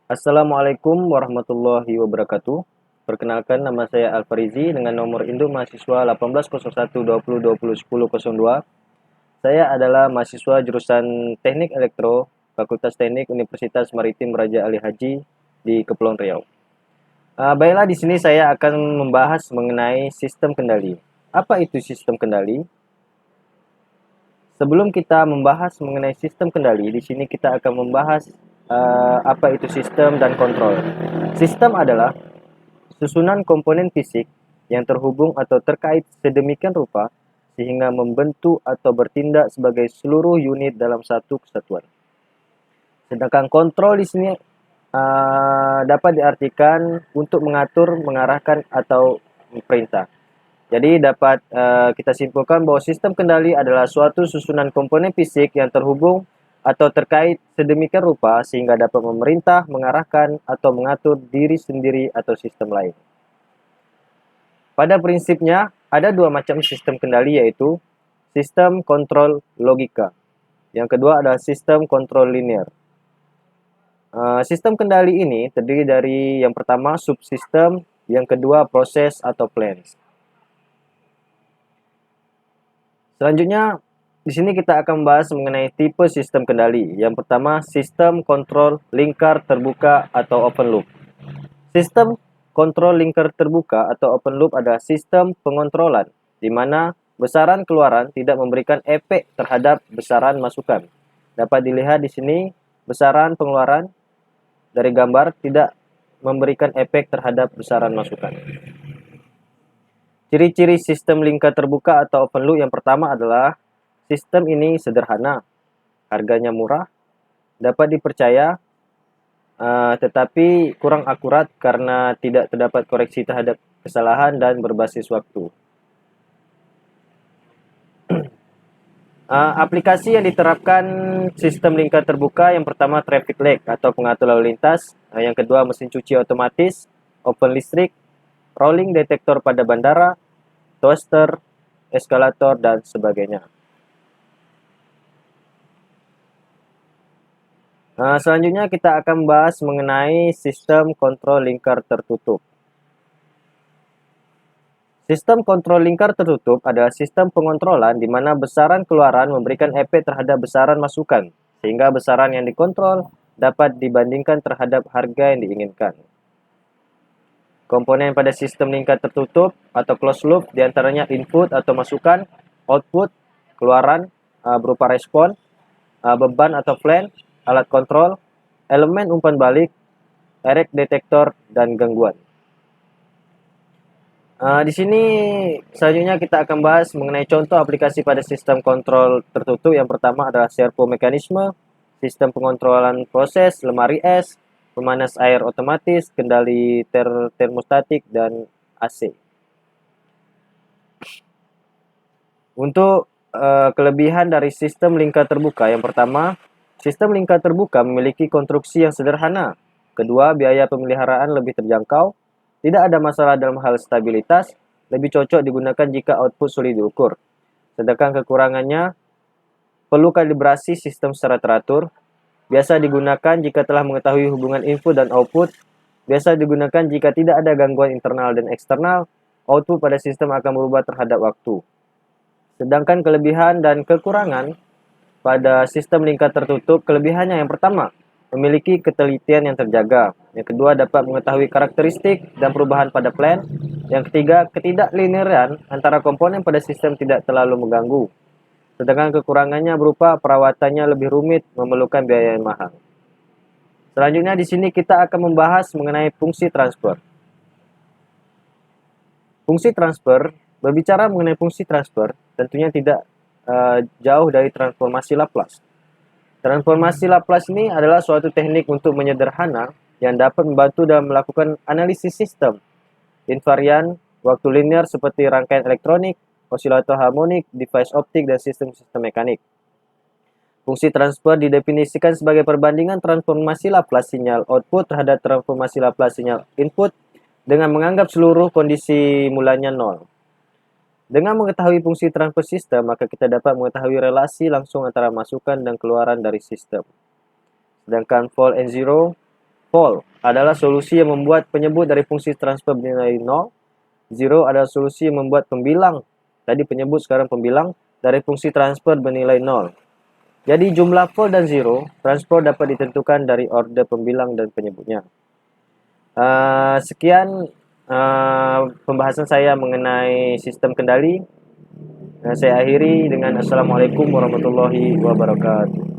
Assalamualaikum warahmatullahi wabarakatuh. Perkenalkan, nama saya Alfarizi dengan nomor induk mahasiswa 180120201002. Saya adalah mahasiswa jurusan Teknik Elektro, Fakultas Teknik Universitas Maritim Raja Ali Haji di Kepulauan Riau. Baiklah, di sini saya akan membahas mengenai sistem kendali. Apa itu sistem kendali? Sebelum kita membahas mengenai sistem kendali, di sini kita akan membahas apa itu sistem dan kontrol. Sistem adalah susunan komponen fisik yang terhubung atau terkait sedemikian rupa sehingga membentuk atau bertindak sebagai seluruh unit dalam satu kesatuan. Sedangkan kontrol di sini dapat diartikan untuk mengatur, mengarahkan atau perintah. Jadi dapat kita simpulkan bahwa sistem kendali adalah suatu susunan komponen fisik yang terhubung atau terkait sedemikian rupa sehingga dapat memerintah, mengarahkan, atau mengatur diri sendiri atau sistem lain. Pada prinsipnya, ada dua macam sistem kendali, yaitu sistem kontrol logika. Yang kedua adalah sistem kontrol linear. Sistem kendali ini terdiri dari yang pertama subsistem, yang kedua proses atau plans. Selanjutnya, di sini kita akan membahas mengenai tipe sistem kendali. Yang pertama, sistem kontrol lingkar terbuka atau open loop. Sistem kontrol lingkar terbuka atau open loop adalah sistem pengontrolan di mana besaran keluaran tidak memberikan efek terhadap besaran masukan. Dapat dilihat di sini besaran pengeluaran dari gambar tidak memberikan efek terhadap besaran masukan. Ciri-ciri sistem lingkar terbuka atau open loop yang pertama adalah sistem ini sederhana, harganya murah, dapat dipercaya, tetapi kurang akurat karena tidak terdapat koreksi terhadap kesalahan dan berbasis waktu. Aplikasi yang diterapkan sistem lingkar terbuka yang pertama traffic light atau pengatur lalu lintas, yang kedua mesin cuci otomatis, open listrik, rolling detektor pada bandara, toaster, eskalator, dan sebagainya. Selanjutnya kita akan membahas mengenai sistem kontrol lingkar tertutup. Sistem kontrol lingkar tertutup adalah sistem pengontrolan di mana besaran keluaran memberikan efek terhadap besaran masukan, sehingga besaran yang dikontrol dapat dibandingkan terhadap harga yang diinginkan. Komponen pada sistem lingkar tertutup atau closed loop diantaranya input atau masukan, output, keluaran berupa respon, beban atau plan, alat kontrol, elemen umpan balik, error detektor, dan gangguan. Di sini selanjutnya kita akan bahas mengenai contoh aplikasi pada sistem kontrol tertutup. Yang pertama adalah servo mekanisme, sistem pengontrolan proses, lemari es, pemanas air otomatis, kendali termostatik, dan AC. Untuk kelebihan dari sistem lingkar terbuka, yang pertama, sistem lingkar terbuka memiliki konstruksi yang sederhana. Kedua, biaya pemeliharaan lebih terjangkau. Tidak ada masalah dalam hal stabilitas, lebih cocok digunakan jika output sulit diukur. Sedangkan kekurangannya, perlu kalibrasi sistem secara teratur. Biasa digunakan jika telah mengetahui hubungan input dan output. Biasa digunakan jika tidak ada gangguan internal dan eksternal. Output pada sistem akan berubah terhadap waktu. Sedangkan kelebihan dan kekurangan pada sistem lingkar tertutup, kelebihannya yang pertama, memiliki ketelitian yang terjaga. Yang kedua, dapat mengetahui karakteristik dan perubahan pada plan. Yang ketiga, ketidaklinearan antara komponen pada sistem tidak terlalu mengganggu. Sedangkan kekurangannya berupa perawatannya lebih rumit, memerlukan biaya yang mahal. Selanjutnya di sini kita akan membahas mengenai fungsi transfer. Fungsi transfer, berbicara mengenai fungsi transfer, tentunya tidak jauh dari transformasi Laplace. Transformasi Laplace ini adalah suatu teknik untuk menyederhana yang dapat membantu dalam melakukan analisis sistem invarian waktu linear seperti rangkaian elektronik, osilator harmonik, device optik, dan sistem-sistem mekanik. Fungsi transfer didefinisikan sebagai perbandingan transformasi Laplace sinyal output terhadap transformasi Laplace sinyal input dengan menganggap seluruh kondisi mulanya nol. Dengan mengetahui fungsi transfer sistem, maka kita dapat mengetahui relasi langsung antara masukan dan keluaran dari sistem. Sedangkan fault and zero, Fall adalah solusi yang membuat penyebut dari fungsi transfer bernilai 0. Zero adalah solusi yang membuat pembilang, tadi penyebut sekarang pembilang, dari fungsi transfer bernilai 0. Jadi jumlah fall dan zero, transport dapat ditentukan dari order pembilang dan penyebutnya. Sekian pembahasan saya mengenai sistem kendali. Saya akhiri dengan Assalamualaikum warahmatullahi wabarakatuh.